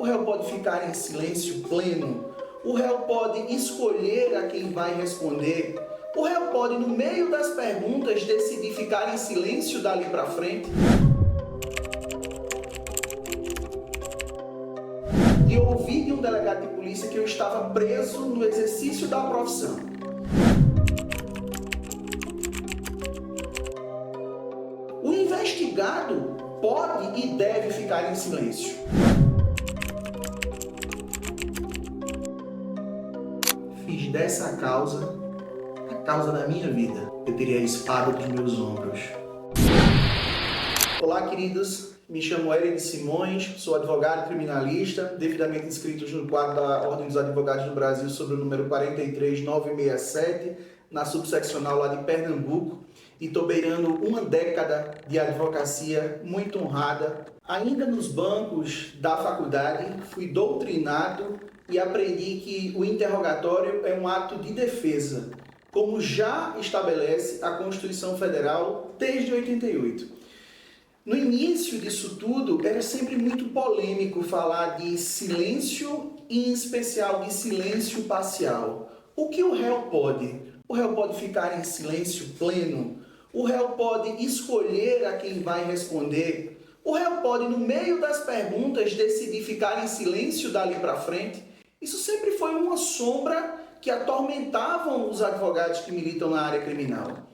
O réu pode ficar em silêncio pleno. O réu pode escolher a quem vai responder. O réu pode, no meio das perguntas, decidir ficar em silêncio dali para frente. E ouvi de um delegado de polícia que eu estava preso no exercício da profissão. O investigado pode e deve ficar em silêncio. Fiz dessa causa a causa da minha vida. Eu teria a espada dos meus ombros. Olá, queridos. Me chamo Hélio de Simões, sou advogado criminalista, devidamente inscrito no quadro da Ordem dos Advogados do Brasil sobre o número 43967, na subseccional lá de Pernambuco, e estou beirando uma década de advocacia muito honrada. Ainda nos bancos da faculdade, fui doutrinado e aprendi que o interrogatório é um ato de defesa, como já estabelece a Constituição Federal desde 88. No início disso tudo, era sempre muito polêmico falar de silêncio e, em especial, de silêncio parcial. O que o réu pode? O réu pode ficar em silêncio pleno. O réu pode escolher a quem vai responder. O réu pode, no meio das perguntas, decidir ficar em silêncio dali para frente. Isso sempre foi uma sombra que atormentavam os advogados que militam na área criminal.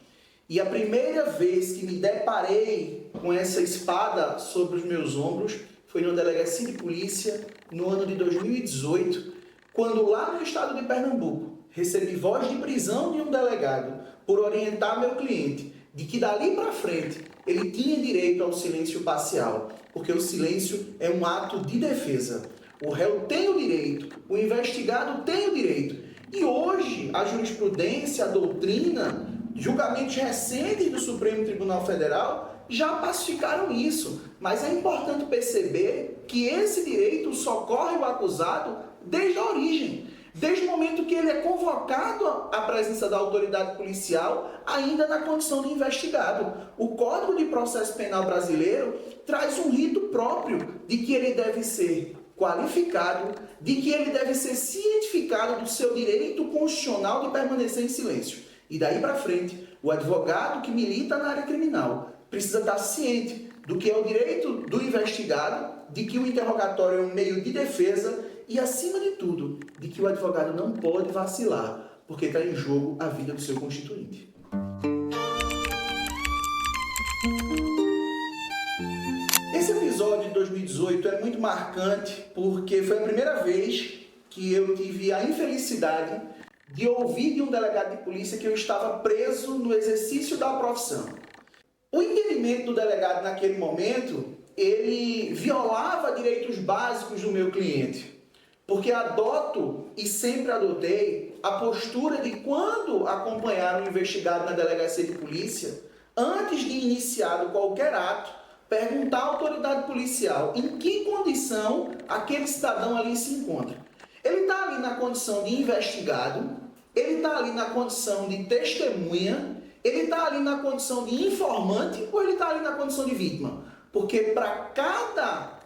E a primeira vez que me deparei com essa espada sobre os meus ombros foi numa delegacia de polícia no ano de 2018, quando lá no estado de Pernambuco recebi voz de prisão de um delegado por orientar meu cliente de que dali para frente ele tinha direito ao silêncio parcial, porque o silêncio é um ato de defesa. O réu tem o direito, o investigado tem o direito. E hoje a jurisprudência, a doutrina, julgamentos recentes do Supremo Tribunal Federal já pacificaram isso, mas é importante perceber que esse direito socorre o acusado desde a origem, desde o momento que ele é convocado à presença da autoridade policial, ainda na condição de investigado. O Código de Processo Penal brasileiro traz um rito próprio de que ele deve ser qualificado, de que ele deve ser cientificado do seu direito constitucional de permanecer em silêncio. E daí para frente, o advogado que milita na área criminal precisa estar ciente do que é o direito do investigado, de que o interrogatório é um meio de defesa e, acima de tudo, de que o advogado não pode vacilar, porque está em jogo a vida do seu constituinte. Esse episódio de 2018 é muito marcante porque foi a primeira vez que eu tive a infelicidade de ouvir de um delegado de polícia que eu estava preso no exercício da profissão. O entendimento do delegado naquele momento, ele violava direitos básicos do meu cliente, porque adoto e sempre adotei a postura de quando acompanhar um investigado na delegacia de polícia, antes de iniciado qualquer ato, perguntar à autoridade policial em que condição aquele cidadão ali se encontra. Ele está ali na condição de investigado, ele está ali na condição de testemunha, ele está ali na condição de informante ou ele está ali na condição de vítima? Porque para cada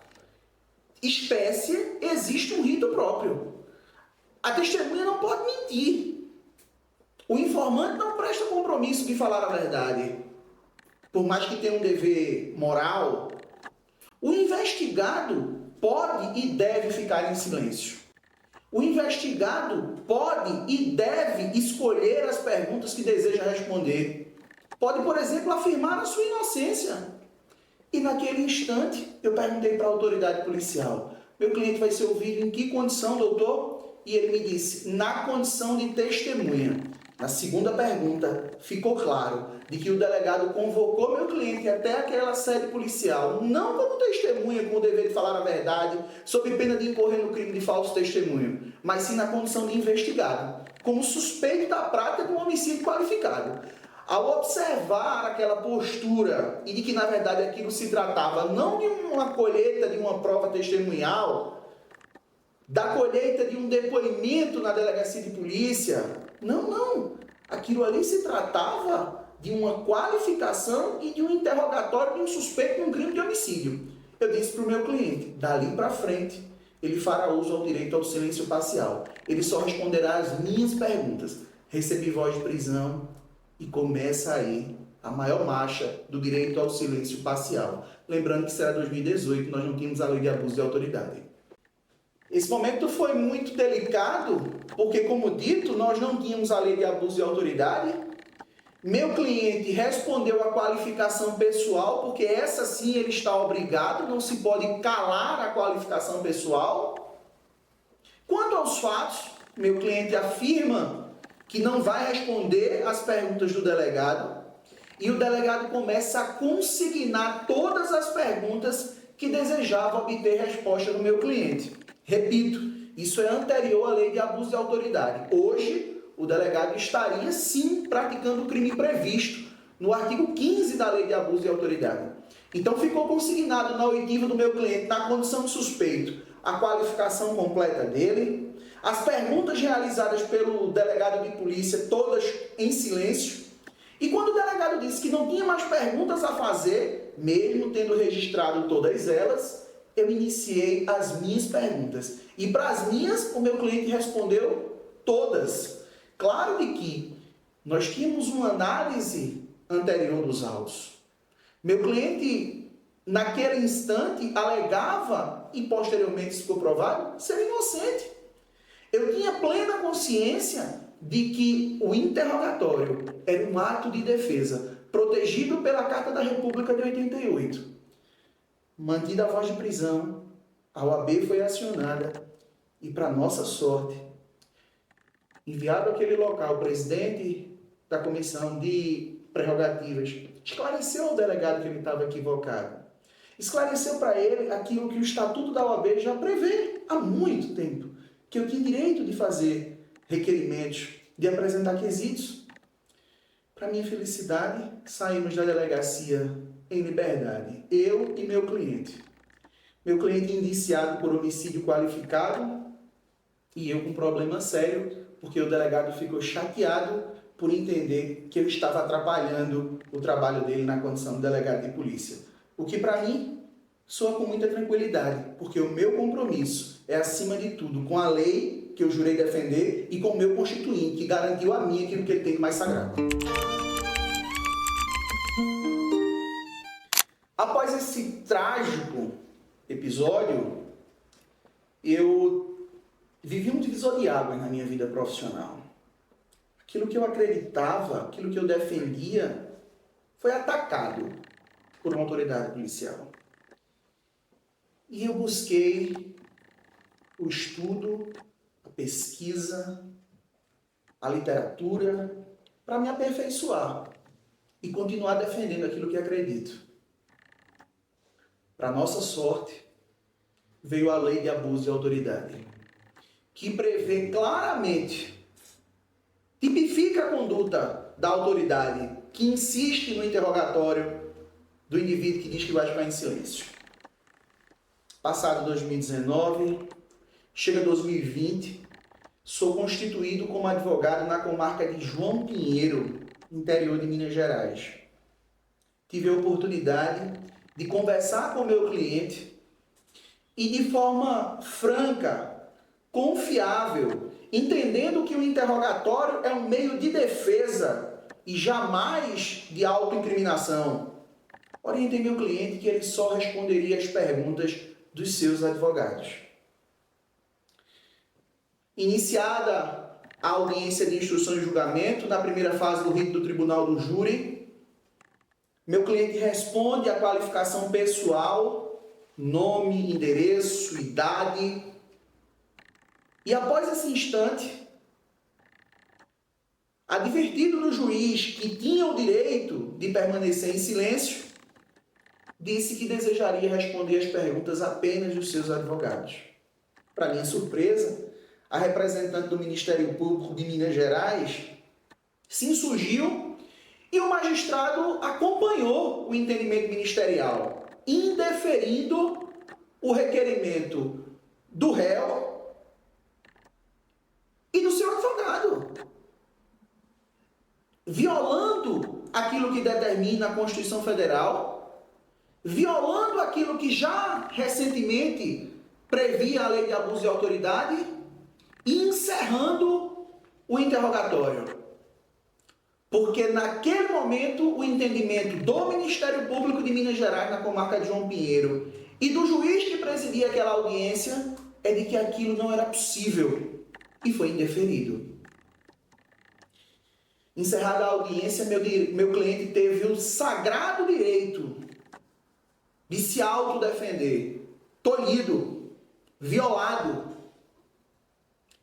espécie existe um rito próprio. A testemunha não pode mentir. O informante não presta compromisso de falar a verdade, por mais que tenha um dever moral. O investigado pode e deve ficar em silêncio. O investigado pode e deve escolher as perguntas que deseja responder. Pode, por exemplo, afirmar a sua inocência. E naquele instante, eu perguntei para a autoridade policial: meu cliente vai ser ouvido em que condição, doutor? E ele me disse: na condição de testemunha. Na segunda pergunta, ficou claro de que o delegado convocou meu cliente até aquela sede policial, não como testemunha, com o dever de falar a verdade, sob pena de incorrer no crime de falso testemunho, mas sim na condição de investigado, como suspeito da prática de um homicídio qualificado. Ao observar aquela postura e de que, na verdade, aquilo se tratava não de uma colheita de uma prova testemunhal, da colheita de um depoimento na delegacia de polícia, não. Aquilo ali se tratava de uma qualificação e de um interrogatório de um suspeito de um crime de homicídio. Eu disse para o meu cliente: dali para frente, ele fará uso ao direito ao silêncio parcial. Ele só responderá às minhas perguntas. Recebi voz de prisão e começa aí a maior marcha do direito ao silêncio parcial. Lembrando que será 2018, nós não tínhamos a lei de abuso de autoridade. Esse momento foi muito delicado, porque, como dito, nós não tínhamos a lei de abuso de autoridade. Meu cliente respondeu a qualificação pessoal, porque essa sim ele está obrigado, não se pode calar a qualificação pessoal. Quanto aos fatos, meu cliente afirma que não vai responder às perguntas do delegado, e o delegado começa a consignar todas as perguntas que desejava obter resposta do meu cliente. Repito, isso é anterior à lei de abuso de autoridade. Hoje, o delegado estaria sim praticando o crime previsto no artigo 15 da lei de abuso de autoridade. Então ficou consignado na oitiva do meu cliente, na condição de suspeito, a qualificação completa dele, as perguntas realizadas pelo delegado de polícia, todas em silêncio. E quando o delegado disse que não tinha mais perguntas a fazer, mesmo tendo registrado todas elas, eu iniciei as minhas perguntas. E para as minhas, o meu cliente respondeu todas. Claro de que nós tínhamos uma análise anterior dos autos. Meu cliente, naquele instante, alegava, e posteriormente ficou provado, ser inocente. Eu tinha plena consciência de que o interrogatório era um ato de defesa, protegido pela Carta da República de 88. Mantida a voz de prisão, a OAB foi acionada e, para nossa sorte, enviado àquele local, o presidente da comissão de prerrogativas esclareceu ao delegado que ele estava equivocado. Esclareceu para ele aquilo que o Estatuto da OAB já prevê há muito tempo, que eu tinha direito de fazer requerimentos, de apresentar quesitos. Para minha felicidade, saímos da delegacia em liberdade, eu e meu cliente. Meu cliente indiciado por homicídio qualificado e eu com problema sério, porque o delegado ficou chateado por entender que eu estava atrapalhando o trabalho dele na condição de delegado de polícia. O que para mim soa com muita tranquilidade, porque o meu compromisso é, acima de tudo, com a lei que eu jurei defender e com o meu constituinte, que garantiu a mim aquilo que ele tem de mais sagrado. Após esse trágico episódio, eu vivi um divisor de águas na minha vida profissional. Aquilo que eu acreditava, aquilo que eu defendia, foi atacado por uma autoridade policial. E eu busquei o estudo, a pesquisa, a literatura, para me aperfeiçoar e continuar defendendo aquilo que acredito. Para nossa sorte, veio a lei de abuso de autoridade, que prevê claramente, tipifica a conduta da autoridade que insiste no interrogatório do indivíduo que diz que vai ficar em silêncio. Passado 2019, chega 2020, sou constituído como advogado na comarca de João Pinheiro, interior de Minas Gerais. Tive a oportunidade de conversar com o meu cliente e de forma franca, confiável, entendendo que o interrogatório é um meio de defesa e jamais de autoincriminação. Orientei meu cliente que ele só responderia às perguntas dos seus advogados. Iniciada a audiência de instrução e julgamento, na primeira fase do rito do tribunal do júri, meu cliente responde a qualificação pessoal, nome, endereço, idade. E após esse instante, advertido do juiz que tinha o direito de permanecer em silêncio, disse que desejaria responder as perguntas apenas dos seus advogados. Para minha surpresa, a representante do Ministério Público de Minas Gerais se insurgiu e o magistrado acompanhou o entendimento ministerial, indeferindo o requerimento do réu e do seu advogado, violando aquilo que determina a Constituição Federal, violando aquilo que já recentemente previa a lei de abuso de autoridade, encerrando o interrogatório. Porque naquele momento o entendimento do Ministério Público de Minas Gerais, na comarca de João Pinheiro, e do juiz que presidia aquela audiência, é de que aquilo não era possível e foi indeferido. Encerrada a audiência, meu cliente teve o sagrado direito de se autodefender, tolhido, violado.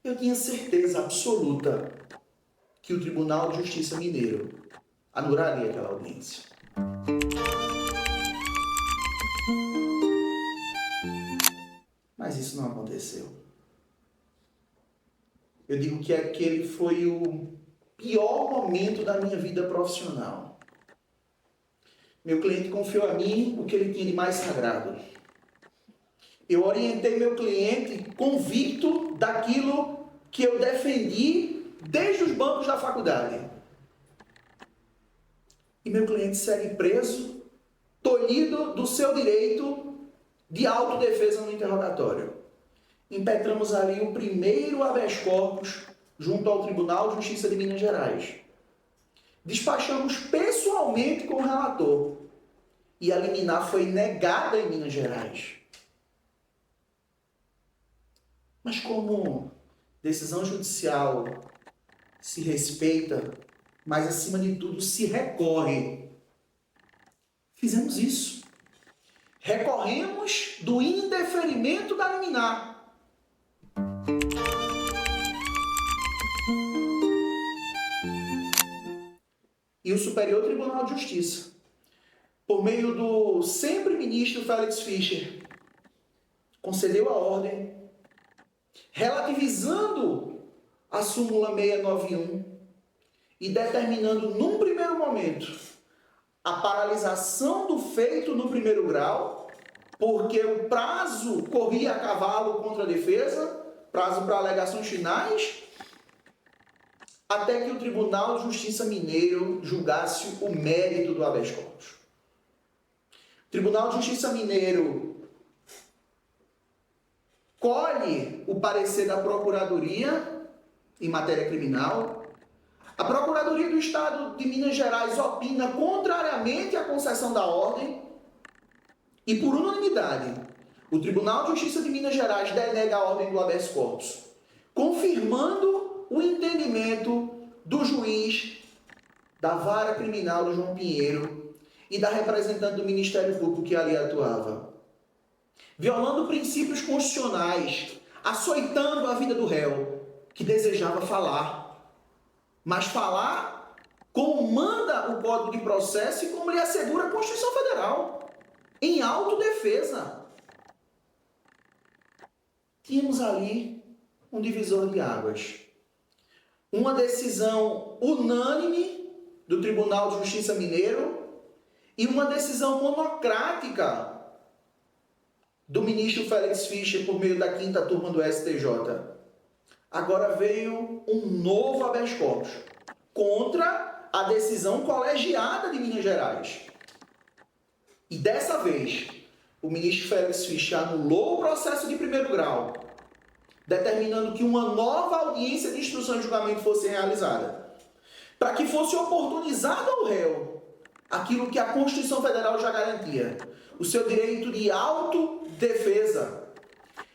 Eu tinha certeza absoluta que o Tribunal de Justiça Mineiro anularia aquela audiência. Mas isso não aconteceu. Eu digo que aquele foi o pior momento da minha vida profissional. Meu cliente confiou a mim o que ele tinha de mais sagrado. Eu orientei meu cliente convicto daquilo que eu defendi desde os bancos da faculdade. E meu cliente segue preso, tolhido do seu direito de autodefesa no interrogatório. Impetramos ali o primeiro habeas corpus junto ao Tribunal de Justiça de Minas Gerais. Despachamos pessoalmente com o relator. E a liminar foi negada em Minas Gerais. Mas como decisão judicial se respeita, mas acima de tudo se recorre, fizemos isso. Recorremos do indeferimento da liminar. E o Superior Tribunal de Justiça, por meio do sempre ministro Félix Fischer, concedeu a ordem, relativizando a súmula 691 e determinando, num primeiro momento, a paralisação do feito no primeiro grau, porque o prazo corria a cavalo contra a defesa, prazo para alegações finais, até que o Tribunal de Justiça Mineiro julgasse o mérito do habeas corpus. O Tribunal de Justiça Mineiro colhe o parecer da Procuradoria em matéria criminal. A Procuradoria do Estado de Minas Gerais opina contrariamente à concessão da ordem e, por unanimidade, o Tribunal de Justiça de Minas Gerais denega a ordem do habeas corpus, confirmando o entendimento do juiz da Vara Criminal do João Pinheiro e da representante do Ministério Público que ali atuava, violando princípios constitucionais, açoitando a vida do réu, que desejava falar, mas falar como manda o Código de Processo e como lhe assegura a Constituição Federal, em autodefesa. Tínhamos ali um divisor de águas. Uma decisão unânime do Tribunal de Justiça Mineiro e uma decisão monocrática do ministro Félix Fischer por meio da 5ª turma do STJ. Agora veio um novo habeas corpus contra a decisão colegiada de Minas Gerais. E dessa vez, o ministro Félix Fischer anulou o processo de primeiro grau, determinando que uma nova audiência de instrução e julgamento fosse realizada, para que fosse oportunizado ao réu aquilo que a Constituição Federal já garantia, o seu direito de autodefesa,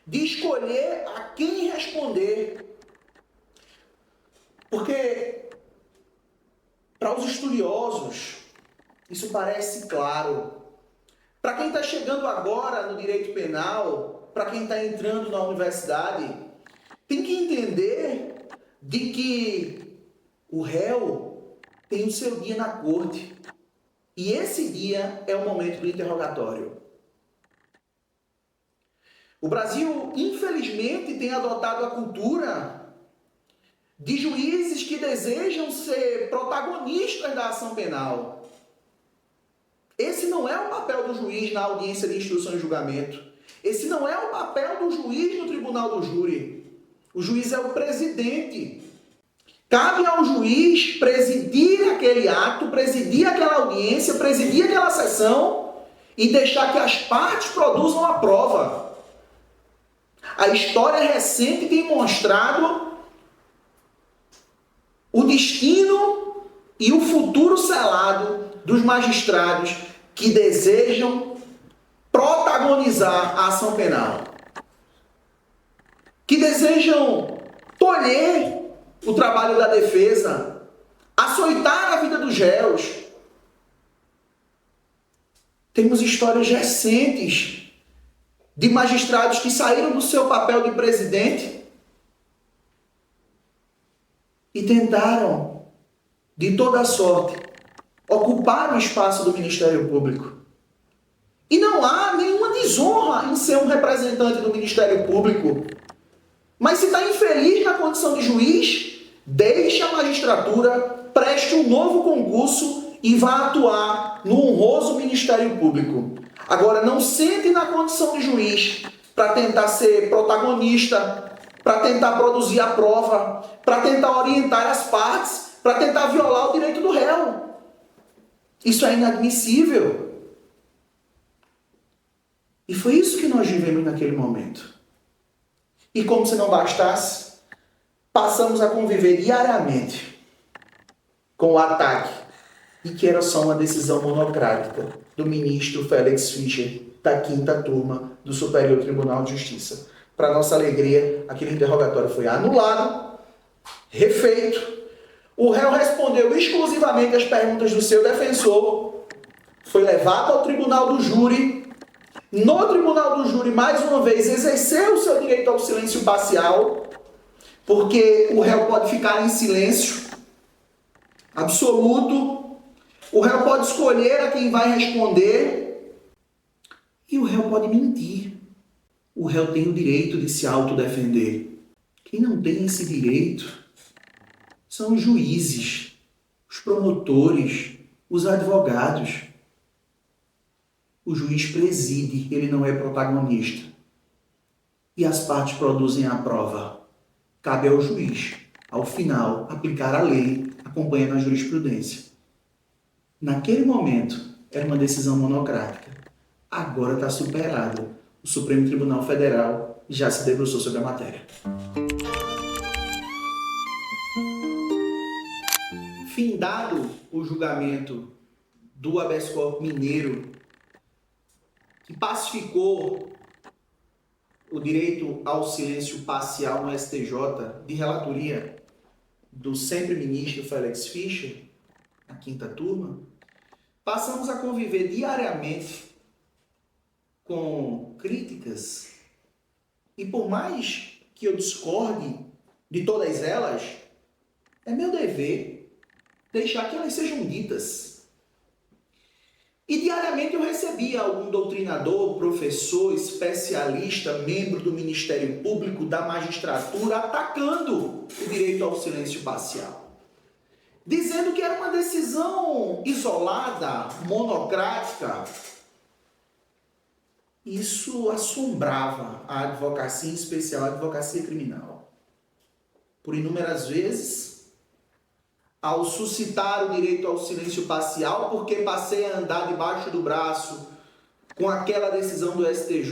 de escolher a quem responder. Porque, para os estudiosos, isso parece claro. Para quem está chegando agora no direito penal, para quem está entrando na universidade, tem que entender de que o réu tem o seu dia na corte. E esse dia é o momento do interrogatório. O Brasil, infelizmente, tem adotado a cultura de juízes que desejam ser protagonistas da ação penal. Esse não é o papel do juiz na audiência de instrução e julgamento. Esse não é o papel do juiz no tribunal do júri. O juiz é o presidente. Cabe ao juiz presidir aquele ato, presidir aquela audiência, presidir aquela sessão e deixar que as partes produzam a prova. A história recente tem mostrado o destino e o futuro selado dos magistrados que desejam protagonizar a ação penal, que desejam tolher o trabalho da defesa, açoitar a vida dos réus. Temos histórias recentes de magistrados que saíram do seu papel de presidente e tentaram, de toda sorte, ocupar o espaço do Ministério Público. E não há nenhuma desonra em ser um representante do Ministério Público. Mas se está infeliz na condição de juiz, deixe a magistratura, preste um novo concurso e vá atuar no honroso Ministério Público. Agora, não sente na condição de juiz para tentar ser protagonista, para tentar produzir a prova, para tentar orientar as partes, para tentar violar o direito do réu. Isso é inadmissível. E foi isso que nós vivemos naquele momento. E como se não bastasse, passamos a conviver diariamente com o ataque, e que era só uma decisão monocrática do ministro Félix Fischer, da 5ª turma do Superior Tribunal de Justiça. Para nossa alegria, aquele interrogatório foi anulado, refeito, o réu respondeu exclusivamente às perguntas do seu defensor, foi levado ao tribunal do júri. No tribunal do júri, mais uma vez, exerceu o seu direito ao silêncio parcial, porque o réu pode ficar em silêncio absoluto, o réu pode escolher a quem vai responder e o réu pode mentir. O réu tem o direito de se autodefender. Quem não tem esse direito são os juízes, os promotores, os advogados. O juiz preside, ele não é protagonista. E as partes produzem a prova. Cabe ao juiz, ao final, aplicar a lei, acompanhando a jurisprudência. Naquele momento, era uma decisão monocrática. Agora está superada. O Supremo Tribunal Federal já se debruçou sobre a matéria. Findado o julgamento do habeas corpus mineiro, que pacificou o direito ao silêncio parcial no STJ, de relatoria do sempre ministro Félix Fischer, a 5ª turma, passamos a conviver diariamente com críticas, e por mais que eu discorde de todas elas, é meu dever deixar que elas sejam ditas. E diariamente eu recebia algum doutrinador, professor, especialista, membro do Ministério Público, da magistratura, atacando o direito ao silêncio parcial, dizendo que era uma decisão isolada, monocrática. Isso assombrava a advocacia, em especial a advocacia criminal. Por inúmeras vezes, ao suscitar o direito ao silêncio parcial, porque passei a andar debaixo do braço com aquela decisão do STJ,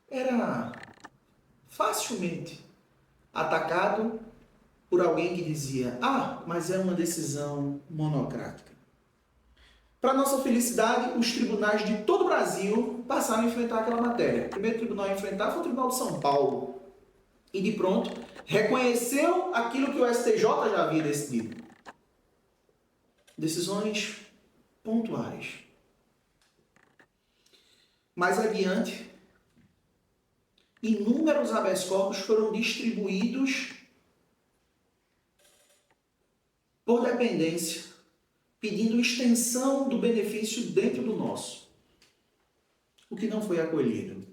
era facilmente atacado por alguém que dizia: mas é uma decisão monocrática. Para nossa felicidade, os tribunais de todo o Brasil passaram a enfrentar aquela matéria. O primeiro tribunal a enfrentar foi o Tribunal de São Paulo. E de pronto, reconheceu aquilo que o STJ já havia decidido. Decisões pontuais. Mais adiante, inúmeros habeas corpus foram distribuídos por dependência, pedindo extensão do benefício dentro do nosso. O que não foi acolhido.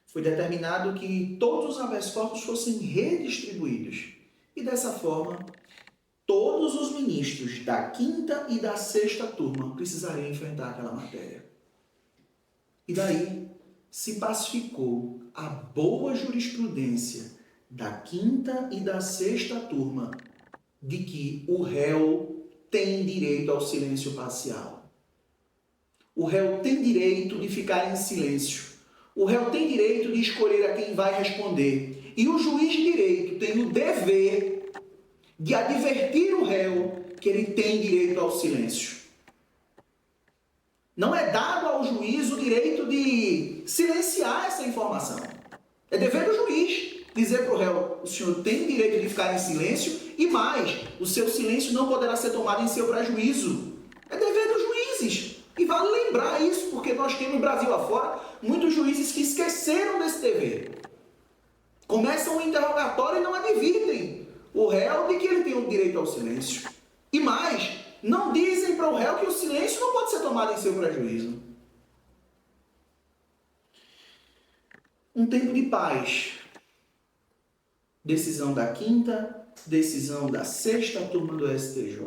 Foi determinado que todos os habeas corpus fossem redistribuídos. E dessa forma, todos os ministros da 5ª e da 6ª turma precisariam enfrentar aquela matéria. E daí se pacificou a boa jurisprudência da 5ª e da 6ª turma de que o réu tem direito ao silêncio parcial. O réu tem direito de ficar em silêncio. O réu tem direito de escolher a quem vai responder. E o juiz de direito tem o dever de advertir o réu que ele tem direito ao silêncio. Não é dado ao juiz o direito de silenciar essa informação. É dever do juiz dizer para o réu: o senhor tem direito de ficar em silêncio e mais, o seu silêncio não poderá ser tomado em seu prejuízo. É dever dos juízes. E vale lembrar isso, porque nós temos no Brasil afora muitos juízes que esqueceram desse dever. Começam o interrogatório e não advertem o réu de que ele tem o direito ao silêncio. E mais, não dizem para o réu que o silêncio não pode ser tomado em seu prejuízo. Um tempo de paz. Decisão da 5ª, decisão da 6ª turma do STJ.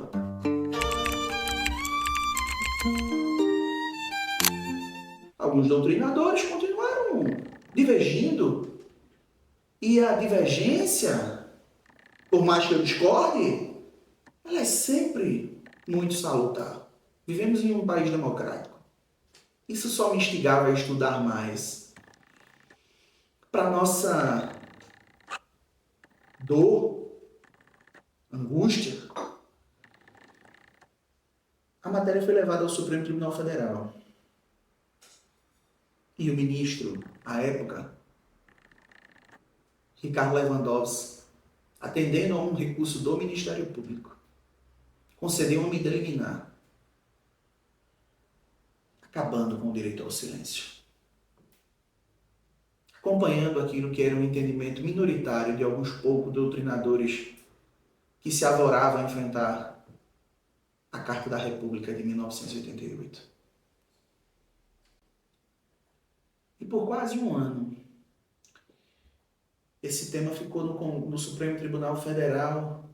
Alguns doutrinadores continuaram divergindo. E a divergência, por mais que eu discorde, ela é sempre muito salutar. Vivemos em um país democrático. Isso só me instigava a estudar mais. Para nossa dor, angústia, a matéria foi levada ao Supremo Tribunal Federal. E o ministro, à época, Ricardo Lewandowski, atendendo a um recurso do Ministério Público, concedeu uma medida liminar, acabando com o direito ao silêncio. Acompanhando aquilo que era um entendimento minoritário de alguns poucos doutrinadores que se avoravam a enfrentar a Carta da República de 1988. E por quase um ano, esse tema ficou no Supremo Tribunal Federal,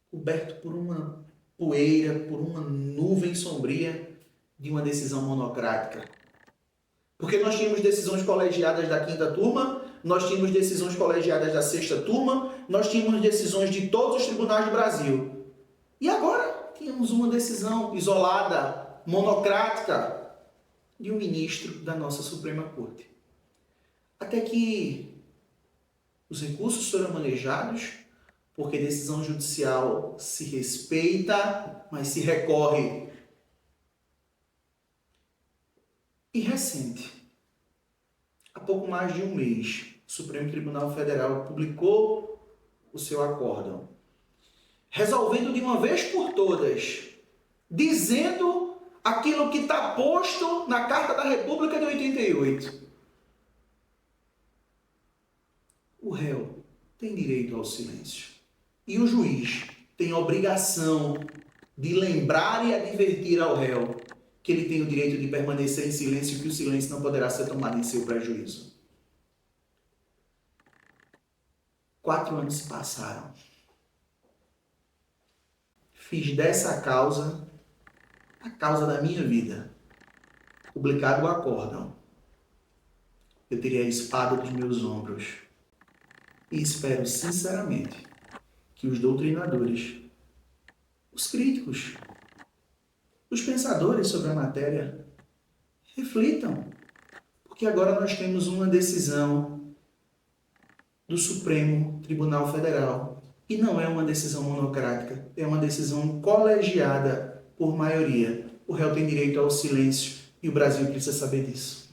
coberto por uma poeira, por uma nuvem sombria de uma decisão monocrática. Porque nós tínhamos decisões colegiadas da 5ª turma, nós tínhamos decisões colegiadas da 6ª turma, nós tínhamos decisões de todos os tribunais do Brasil. E agora tínhamos uma decisão isolada, monocrática, de um ministro da nossa Suprema Corte. Até que os recursos foram manejados, porque decisão judicial se respeita, mas se recorre. E recente, há pouco mais de um mês, o Supremo Tribunal Federal publicou o seu acórdão, resolvendo de uma vez por todas, dizendo aquilo que está posto na Carta da República de 88. O réu tem direito ao silêncio. E o juiz tem a obrigação de lembrar e advertir ao réu que ele tem o direito de permanecer em silêncio e que o silêncio não poderá ser tomado em seu prejuízo. 4 anos se passaram. Fiz dessa causa a causa da minha vida. Publicado o acórdão, eu teria a espada dos meus ombros. E espero sinceramente que os doutrinadores, os críticos, os pensadores sobre a matéria reflitam, porque agora nós temos uma decisão do Supremo Tribunal Federal e não é uma decisão monocrática, é uma decisão colegiada por maioria. O réu tem direito ao silêncio e o Brasil precisa saber disso.